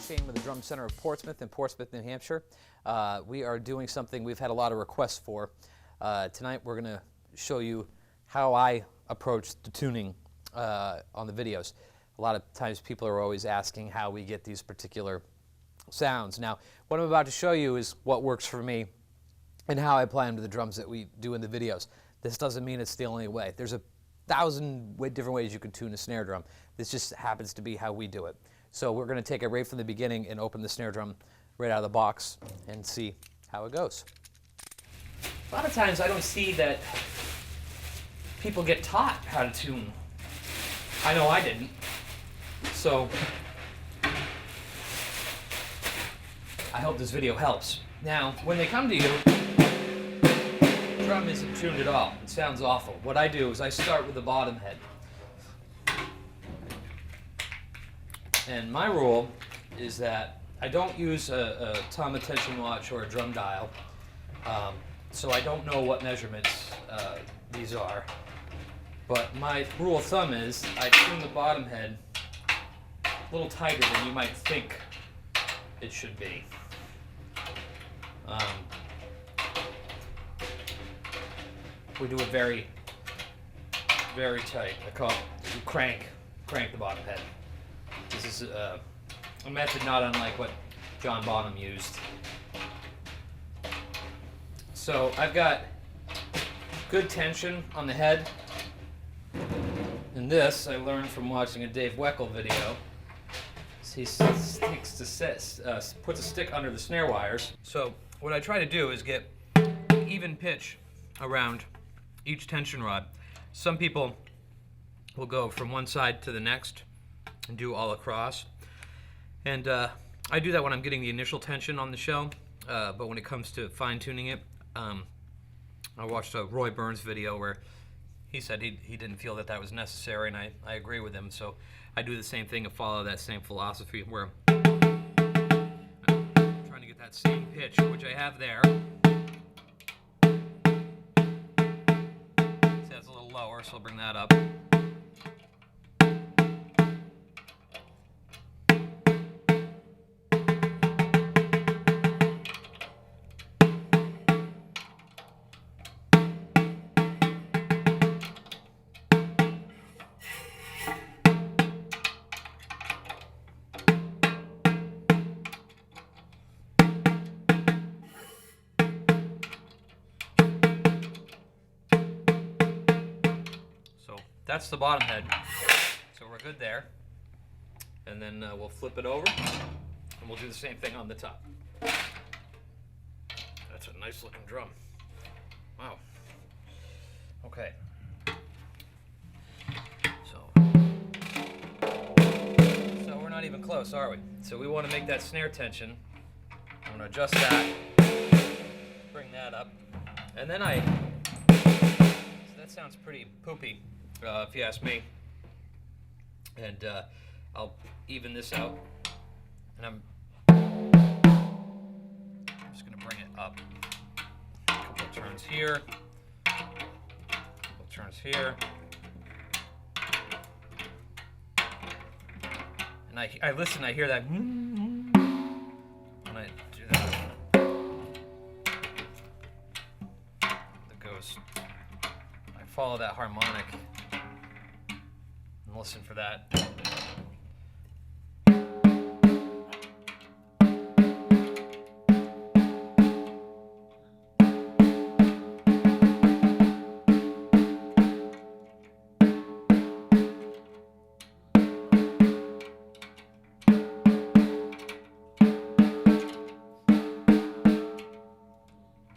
team of the Drum Center of Portsmouth in Portsmouth, New Hampshire. We are doing something we've had a lot of requests for. Tonight we're going to show you how I approach the tuning on the videos. A lot of times people are always asking how we get these particular sounds. Now, what I'm about to show you is what works for me and how I apply them to the drums that we do in the videos. This doesn't mean it's the only way. There's 1,000 different ways you can tune a snare drum. This just happens to be how we do it. So we're going to take it right from the beginning and open the snare drum right out of the box and see how it goes. A lot of times I don't see that people get taught how to tune. I know I didn't. So I hope this video helps. Now, when they come to you, the drum isn't tuned at all. It sounds awful. What I do is I start with the bottom head. And my rule is that I don't use a tom attention watch or a drum dial, so I don't know what measurements these are. But my rule of thumb is I tune the bottom head a little tighter than you might think it should be. We do it very, very tight. I call it crank the bottom head. This is a method not unlike what John Bonham used. So I've got good tension on the head. And this I learned from watching a Dave Weckl video. He puts a stick under the snare wires. So what I try to do is get even pitch around each tension rod. Some people will go from one side to the next and do all across. And I do that when I'm getting the initial tension on the shell, but when it comes to fine tuning it, I watched a Roy Burns video where he said he didn't feel that was necessary, and I agree with him. So I do the same thing and follow that same philosophy where I'm trying to get that same pitch, which I have there. See, that's a little lower, so I'll bring that up. That's the bottom head, so we're good there. And then we'll flip it over, and we'll do the same thing on the top. That's a nice looking drum. Wow. Okay. So we're not even close, are we? So we want to make that snare tension. I'm going to adjust that, bring that up, and then so that sounds pretty poopy. If you ask me, and I'll even this out, and I'm just going to bring it up. A couple of turns here, a couple of turns here, and I listen, I hear that when I do that. It goes. I follow that harmonic. And listen for that.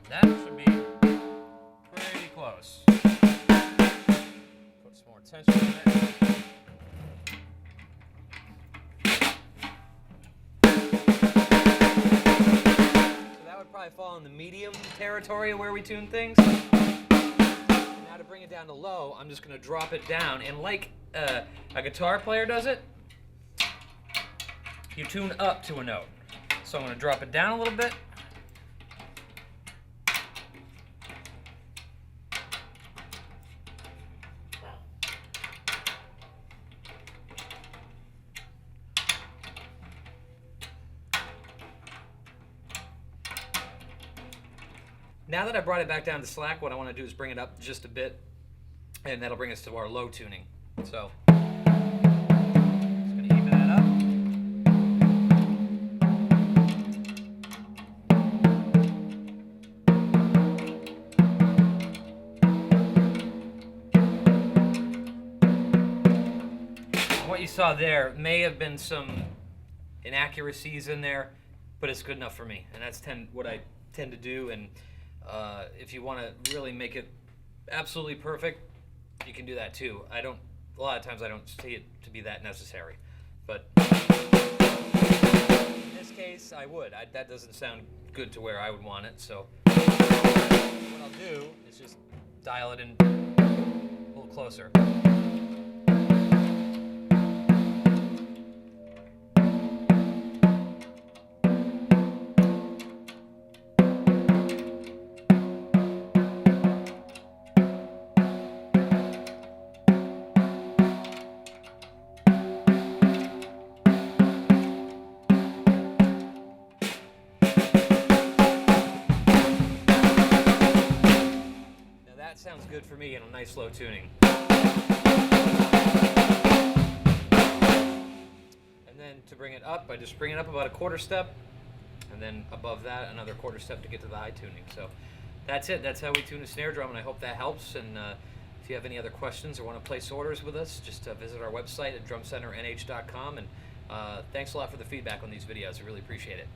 That should be pretty close. Put some more tension in it. Fall in the medium territory where we tune things. Now to bring it down to low, I'm just going to drop it down, and like a guitar player does it, you tune up to a note. So I'm going to drop it down a little bit. Now that I brought it back down to slack, what I want to do is bring it up just a bit, and that'll bring us to our low tuning. So, just going to even that up. What you saw there may have been some inaccuracies in there, but it's good enough for me, and that's what I tend to do. And if you want to really make it absolutely perfect, you can do that too. A lot of times I don't see it to be that necessary, but in this case I would. That doesn't sound good to where I would want it, so what I'll do is just dial it in a little closer. That sounds good for me in a nice low tuning. And then to bring it up, I just bring it up about a quarter step, and then above that another quarter step to get to the high tuning. So that's it. That's how we tune a snare drum, and I hope that helps. And if you have any other questions or want to place orders with us, just visit our website at drumcenternh.com. And thanks a lot for the feedback on these videos. I really appreciate it.